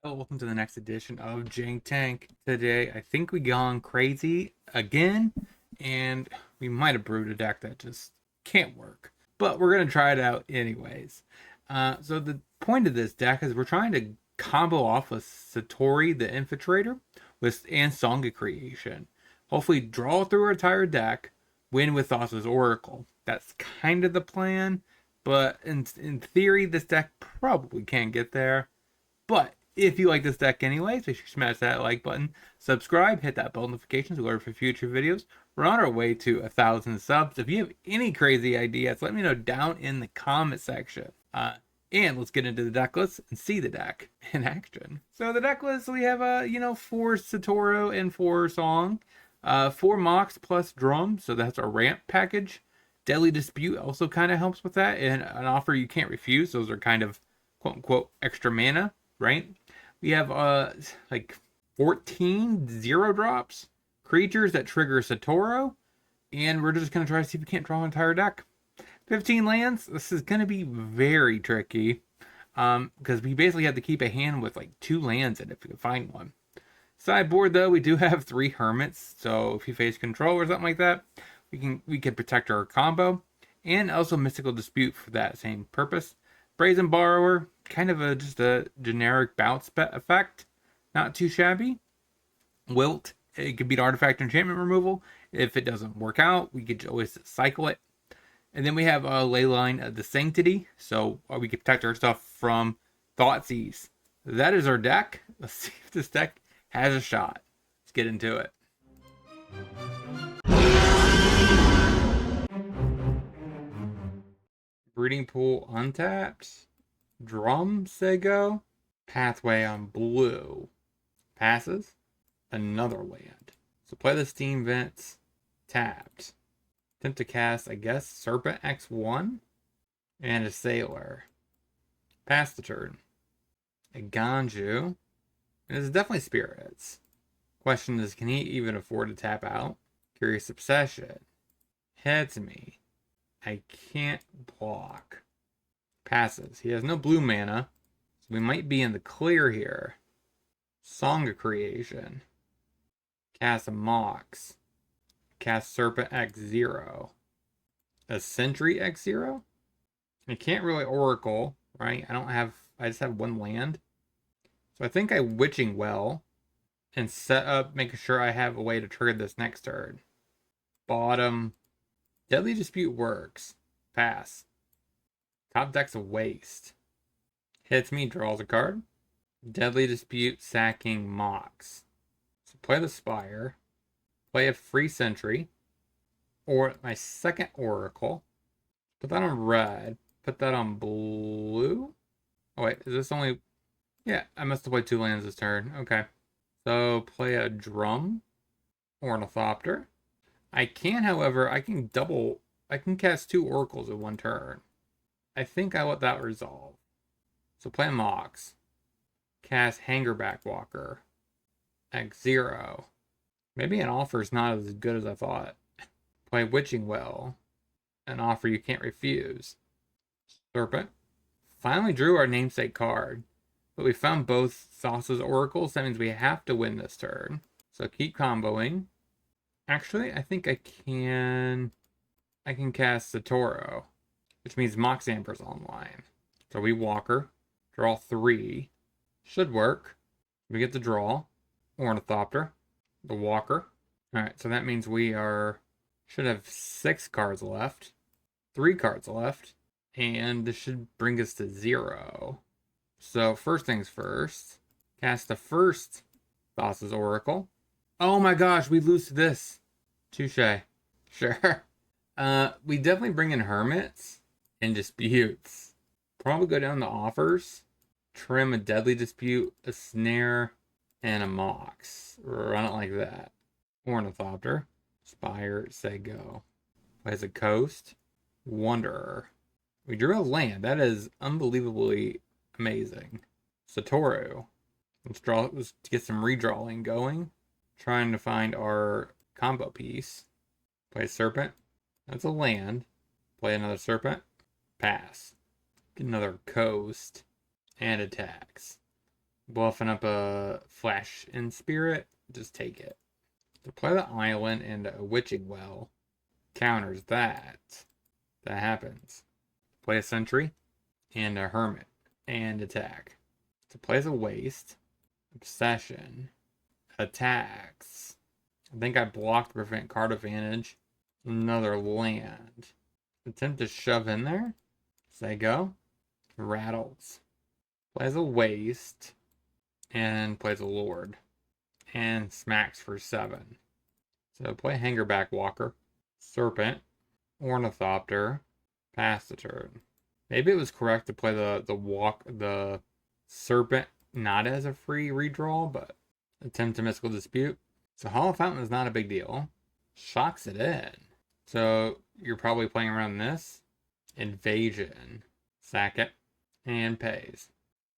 Oh, welcome to the next edition of Jank Tank. Today, I think we gone crazy again, and we might have brewed a deck that just can't work. But we're gonna try it out anyways. So the point of this deck is we're trying to combo off with Satoru the Infiltrator and Song of Creation. Hopefully, draw through our entire deck, win with Thassa's Oracle. That's kind of the plan. But in theory, this deck probably can't get there. But if you like this deck anyways, make sure you smash that like button, subscribe, hit that bell notification to alert for future videos. We're on our way to 1,000 subs. If you have any crazy ideas, let me know down in the comment section. And let's get into the deck list and see the deck in action. So the deck list, we have 4 Satoru and 4 Song, 4 Mox plus Drum, so that's our ramp package. Deadly Dispute also kind of helps with that, and an offer you can't refuse. Those are kind of quote unquote extra mana, right? We have like 14 zero drops, creatures that trigger Satoru, and we're just gonna try to see if we can't draw an entire deck. 15 lands. This is gonna be very tricky, because we basically have to keep a hand with like 2 lands in it if we can find one. Sideboard though, we do have 3 hermits, so if you face control or something like that, we can protect our combo, and also Mystical Dispute for that same purpose. Brazen Borrower, kind of just a generic bounce effect, not too shabby. Wilt, it could beat artifact enchantment removal. If it doesn't work out, we could always cycle it. And then we have a Leyline of the Sanctity, so we can protect our stuff from Thoughtseize. That is our deck. Let's see if this deck has a shot. Let's get into it. Breeding Pool untapped. Drum Sego. Pathway on blue. Passes. Another land. So play the Steam Vents. Tapped. Attempt to cast, I guess, Serpent X1. And a Sailor. Pass the turn. A Ganju. And it's definitely Spirits. Question is, can he even afford to tap out? Curious Obsession. Hits me. I can't block. Passes. He has no blue mana, so we might be in the clear here. Song of Creation. Cast a Mox. Cast Serpent X0. A Sentry X0? I can't really Oracle, right? I just have 1 land. So I think I Witching Well and set up, making sure I have a way to trigger this next turn. Bottom. Deadly Dispute works. Pass. Top deck's a waste. Hits me, draws a card. Deadly Dispute, sacking Mox. So play the Spire. Play a free Sentry. Or my second Oracle. Put that on red. Put that on blue. Oh wait, is this only... Yeah, I must have played 2 lands this turn. Okay. So play a Drum. Ornithopter. I can, however, I can cast 2 Oracles in 1 turn. I think I let that resolve. So play Mox. Cast Hangerback Walker. X0. Maybe an offer is not as good as I thought. Play Witching Well. An offer you can't refuse. Serpent. Finally drew our namesake card. But we found both Thassa's Oracles. That means we have to win this turn. So keep comboing. Actually, I think I can cast Satoru, which means Mox Amber's online. So we Walker, draw 3. Should work. We get the draw. Ornithopter, the Walker. Alright, so that means should have 6 cards left. 3 cards left. And this should bring us to 0. So first things first. Cast the first Thassa's Oracle. Oh my gosh, we lose to this. Touche. Sure. We definitely bring in Hermits and Disputes. Probably go down the offers. Trim a Deadly Dispute, a Snare, and a Mox. Run it like that. Ornithopter. Spire, say go. Plays a Coast. Wanderer. We drew a land. That is unbelievably amazing. Satoru. Let's get some redrawing going. Trying to find our combo piece. Play Serpent. That's a land. Play another Serpent. Pass. Get another Coast. And attacks. Bluffing up a Flash in Spirit. Just take it. To play the island and a Witching Well counters that. That happens. Play a Sentry and a Hermit and attack. To play the Waste, Obsession, attacks. I think I blocked to prevent card advantage. Another land. Attempt to shove in there. Say go. Rattles. Plays a Waste and plays a Lord. And smacks for 7. So play Hangerback Walker, Serpent, Ornithopter, pass the turn. Maybe it was correct to play the Serpent not as a free redraw, but attempt to Mystical Dispute. So Hollow Fountain is not a big deal. Shocks it in. So you're probably playing around this. Invasion. Sack it. And pays.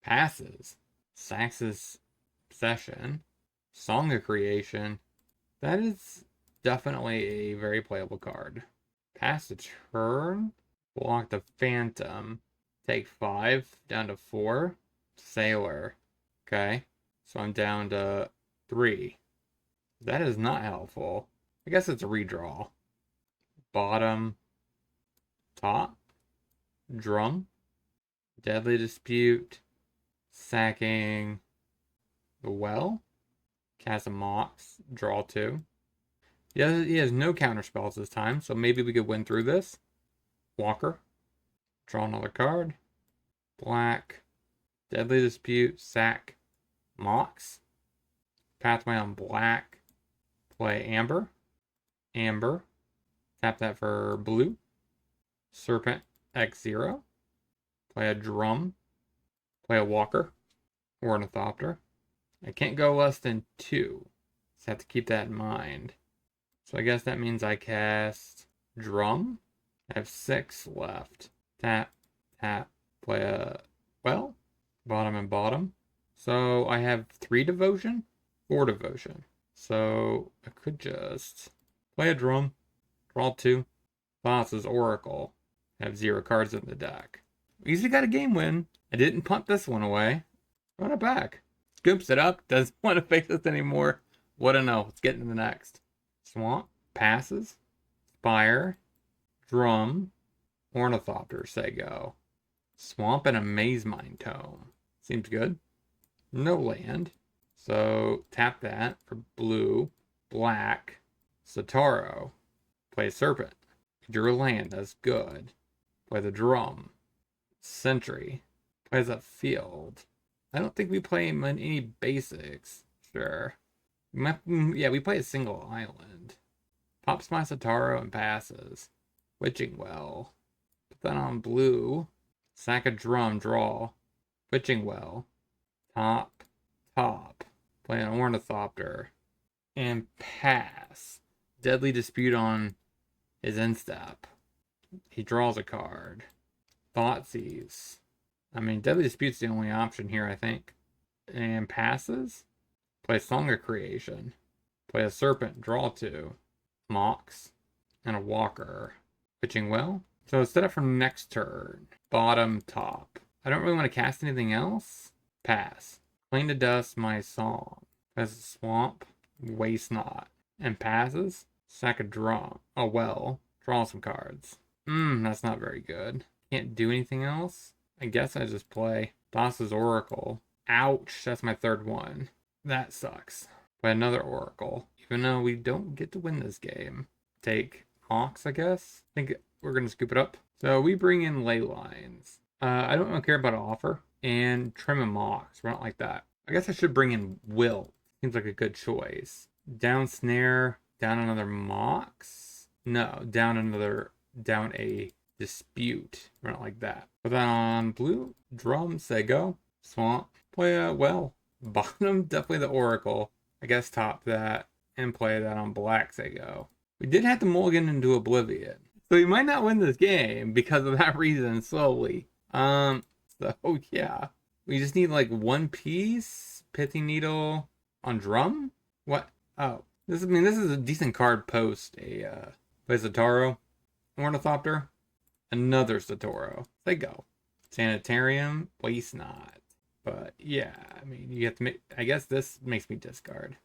Passes. Sacks his Obsession. Song of Creation. That is definitely a very playable card. Pass the turn. Block the Phantom. Take 5. Down to 4. Sailor. Okay. So I'm down to 3. That is not helpful. I guess it's a redraw. Bottom. Top. Drum. Deadly Dispute. Sacking the Well. Cast a Mox. Draw 2. He has no counter spells this time, so maybe we could win through this. Walker. Draw another card. Black. Deadly Dispute. Sack. Mox. Pathway on black. Play Amber. Amber. Tap that for blue. Serpent X0. Play a Drum. Play a Walker. Ornithopter. I can't go less than 2. Just have to keep that in mind. So I guess that means I cast Drum. I have 6 left. Tap, tap, play a well, bottom and bottom. So I have 3 devotion, 4 devotion. So I could just play a Drum, draw 2. Boss's Oracle. I have 0 cards in the deck. Easily got a game win. I didn't punt this one away. Run it back. Scoops it up. Doesn't want to face us anymore. What a no. Let's get into the next. Swamp. Passes. Spire. Drum. Ornithopter. Say go. Swamp and a Maze Mine Tome. Seems good. No land. So tap that for blue. Black. Satoru. Play Serpent. Drew a land. That's good. Play the Drum. Sentry. Plays a Field. I don't think we play any basics. Sure. Yeah, we play a single island. Pops my Satoru and passes. Witching Well. Put that on blue. Sack a Drum, draw. Witching Well. Top. Top. Play an Ornithopter. And pass. Deadly Dispute on his instep. He draws a card. Thoughtseize. I mean, Deadly Dispute's the only option here, I think. And passes. Play Song of Creation. Play a Serpent, draw 2. Mox. And a Walker. Pitching well. So set up for next turn. Bottom, top. I don't really want to cast anything else. Pass. Clean to dust my song. Plays a Swamp. Waste not. And passes. Sack a Drum. Oh well. Draw some cards. That's not very good. Can't do anything else. I guess I just play Boss's Oracle. Ouch, that's my 3rd one. That sucks. Play another Oracle. Even though we don't get to win this game. Take Mox, I guess. I think we're going to scoop it up. So we bring in Ley Lines. I don't really care about an offer. And trim a Mox. Run it like that. I guess I should bring in Wilt. Seems like a good choice. Down Snare. Down another Mox. No, down a Dispute. Run it like that. Put that on blue. Drum, say go. Swamp. Play a well. Bottom, definitely the Oracle. I guess top that. And play that on black, say go. We did have to mulligan into Oblivion. So we might not win this game because of that reason slowly. So yeah. We just need like 1 piece. Pithy Needle on Drum? What? Oh. This is a decent card post. Play Satoru. Ornithopter. Another Satoru. They go. Sanitarium. Waste not. But yeah, I mean, you have to make. I guess this makes me discard.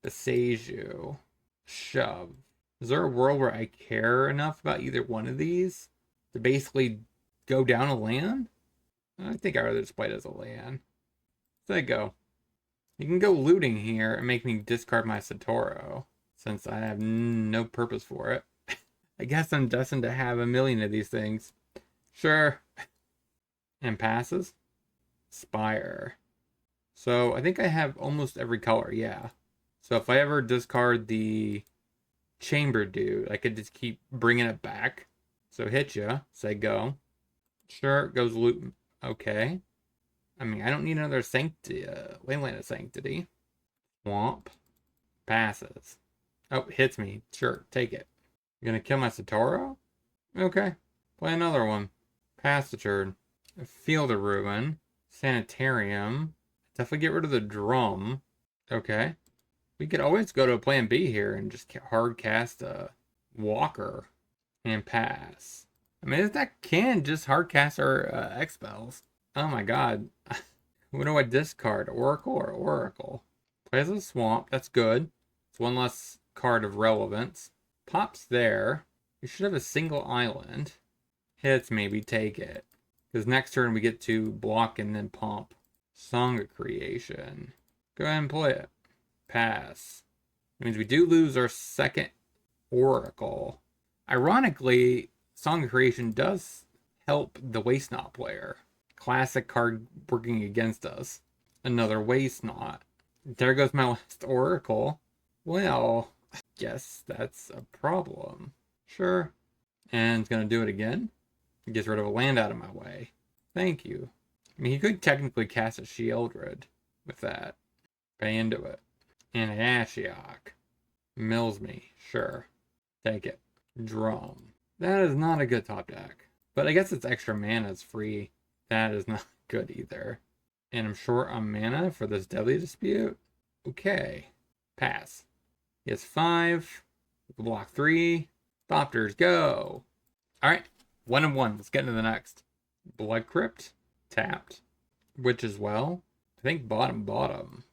Besiege you. Shove. Is there a world where I care enough about either one of these to basically go down a land? I think I'd rather just play it as a land. So there you go. You can go looting here and make me discard my Satoru, since I have no purpose for it. I guess I'm destined to have a million of these things. Sure. And passes. Spire. So I think I have almost every color, yeah. So if I ever discard the chamber dude, I could just keep bringing it back. So hit ya, say go. Sure, goes loot. Okay. I mean, I don't need another sanctity, Leyland of Sanctity. Swamp. Passes. Oh, hits me. Sure, take it. You're gonna kill my Satoru? Okay. Play another one. Pass the turn. Field of Ruin. Sanitarium. Definitely get rid of the drum. Okay. We could always go to plan B here and just hard cast a Walker and pass. I mean, that can just hard cast our X-Spells. Oh my god. What do I discard? Oracle or Oracle? Plays a Swamp. That's good. It's one less card of relevance. Pops there. We should have a single island. Hits maybe take it. Because next turn we get to block and then pump. Song of Creation. Go ahead and play it. Pass. It means we do lose our second Oracle. Ironically, Song of Creation does help the Waste Not player. Classic card working against us. Another Waste Not. There goes my last Oracle. Well, I guess that's a problem. Sure. And it's going to do it again. It gets rid of a land out of my way. Thank you. I mean, he could technically cast a Shieldred with that. Pay into it. And Ashiok. Mills me. Sure. Take it. Drum. That is not a good top deck. But I guess it's extra mana is free. That is not good either. And I'm short on mana for this Deadly Dispute. Okay. Pass. He has 5. Block 3. Thopters, go. Alright. 1 and 1. Let's get into the next. Blood Crypt. Tapped. Witch as well. I think bottom.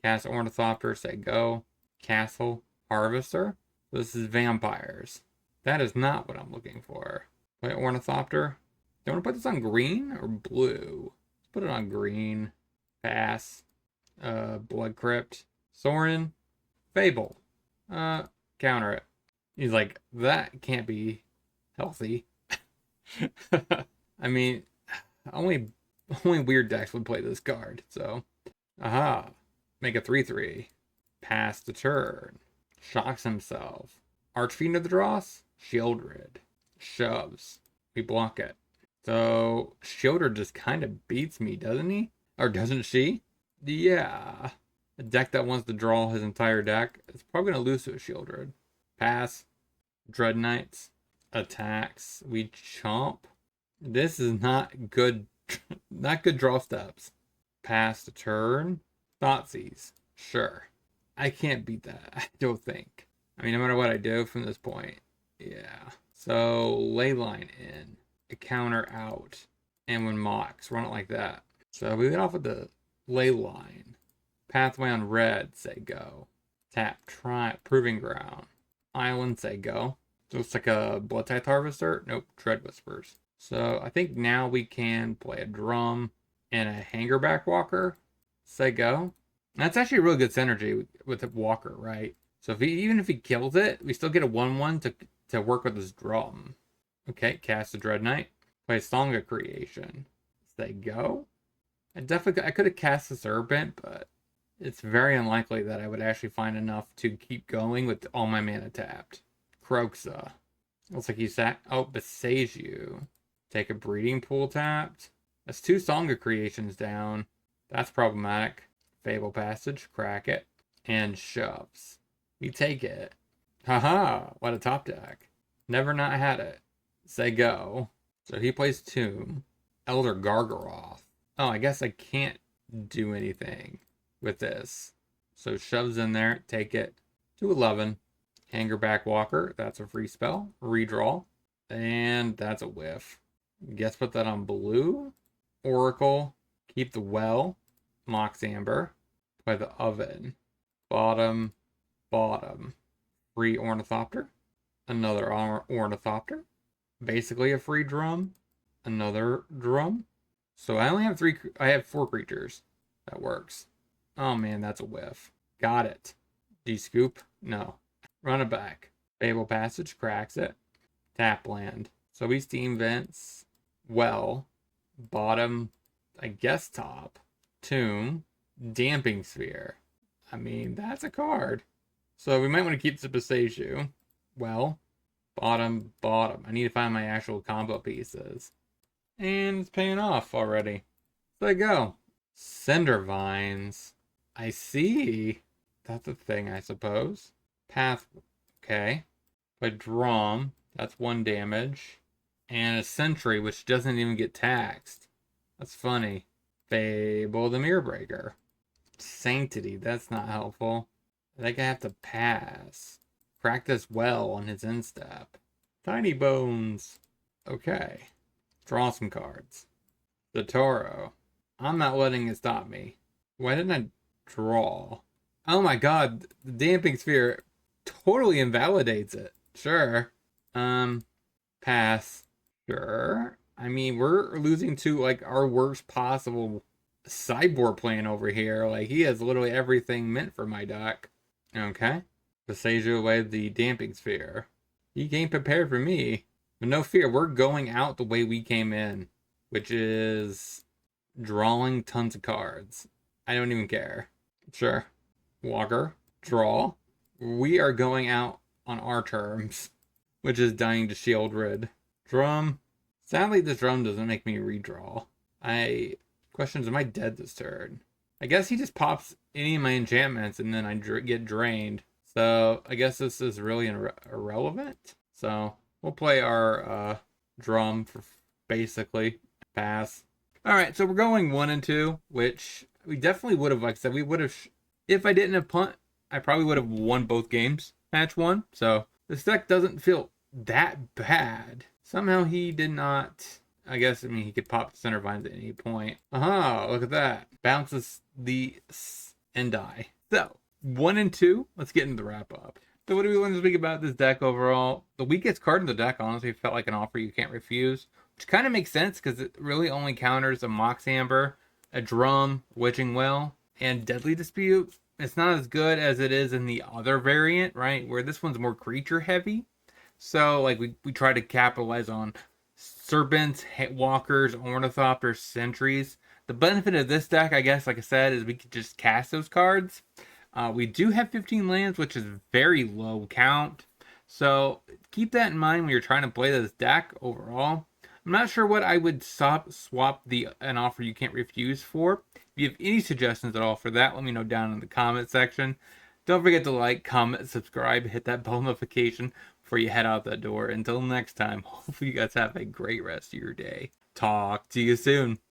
Cast Ornithopter, say go. Castle. Harvester. This is vampires. That is not what I'm looking for. Play Ornithopter. Do you want to put this on green or blue? Let's put it on green. Pass. Blood Crypt. Sorin. Fable. Counter it. He's like, that can't be healthy. I mean, only weird decks would play this card, so. Aha. Make a 3/3. Pass the turn. Shocks himself. Archfiend of the Dross. Shieldred. Shoves. We block it. So, Shieldred just kind of beats me, doesn't he? Or doesn't she? Yeah. A deck that wants to draw his entire deck is probably going to lose to a Shieldred. Pass. Dread Knights. Attacks. We chomp. This is not good. Not good draw steps. Pass the turn. Thoughtseize. Sure. I can't beat that, I don't think. I mean, no matter what I do from this point. Yeah. So, Leyline in. A counter out. And when Mox. Run it like that. So, we get off with the Leyline. Pathway on red. Say go. Tap. Try. Proving Ground. Island. Say go. Looks like a Blood Tithe Harvester. Nope. Dread Whispers. So, I think now we can play a drum and a Hangerback Walker. Say go. That's actually a really good synergy with the Walker, right? So even if he kills it, we still get a 1/1 to work with his drum. Okay, cast a Dread Knight. Play Song of Creation. Say go. I could have cast the Serpent, but it's very unlikely that I would actually find enough to keep going with all my mana tapped. Croxa. Looks like he Besiege you. Take a Breeding Pool tapped. That's 2 Song of Creations down. That's problematic. Fable Passage, crack it, and shoves. We take it. Haha, what a top deck. Never not had it. Say go. So he plays Tomb. Elder Gargaroth. Oh, I guess I can't do anything with this. So shoves in there, take it. 2/11. Hangerback Walker, that's a free spell. Redraw. And that's a whiff. Guess put that on blue. Oracle. Keep the well. Mox Amber. Play the oven. Bottom. Bottom. Free Ornithopter. Another Ornithopter. Basically a free drum. Another drum. So I only have I have 4 creatures. That works. Oh man, that's a whiff. Got it. D-scoop? No. Run it back. Fable Passage cracks it. Tap land. So we steam vents. Well. Bottom. I guess top. Tomb. Damping Sphere. I mean, that's a card. So we might want to keep the Pasaju. Well. Bottom. Bottom. I need to find my actual combo pieces. And it's paying off already. There you go. Cinder Vines. I see. That's a thing, I suppose. Path. Okay. But Drum. That's 1 damage. And a Sentry, which doesn't even get taxed. That's funny. Fable the Mirror Breaker. Sanctity. That's not helpful. I think I have to pass. Practice well on his instep. Tiny Bones. Okay. Draw some cards. Satoru. I'm not letting it stop me. Why didn't I draw? Oh my god, the Damping Sphere totally invalidates it. Sure. Pass. Sure. I mean, we're losing to, like, our worst possible sideboard plan over here. Like, he has literally everything meant for my deck. Okay. Pasaju away the Damping Sphere. He came prepared for me. But no fear, we're going out the way we came in, which is drawing tons of cards. I don't even care. Sure. Walker. Draw. We are going out on our terms, which is dying to shield rid. Drum. Sadly, this drum doesn't make me redraw. Questions, am I dead this turn? I guess he just pops any of my enchantments and then I get drained. So I guess this is really irrelevant. So we'll play our drum for basically pass. All right, so we're going 1 and 2, which we definitely would have, like I said, we would have, if I didn't have punt, I probably would have won both games, match 1. So this deck doesn't feel that bad. Somehow he did not, I guess, I mean, he could pop Center Vines at any point. Aha, look at that. Bounces the and die. So 1 and 2, let's get into the wrap up. So what do we want to speak about this deck overall? The weakest card in the deck honestly felt like an offer you can't refuse, which kind of makes sense because it really only counters a Mox Amber, a Drum, Witching Well, and Deadly Dispute. It's not as good as it is in the other variant, right? Where this one's more creature heavy. So like we try to capitalize on Serpents, Walkers, Ornithopters, Sentries. The benefit of this deck, I guess, like I said, is we could just cast those cards. We do have 15 lands, which is very low count. So keep that in mind when you're trying to play this deck overall. I'm not sure what I would swap an offer you can't refuse for. If you have any suggestions at all for that, let me know down in the comment section. Don't forget to like, comment, subscribe, hit that bell notification before you head out that door. Until next time, hopefully you guys have a great rest of your day. Talk to you soon.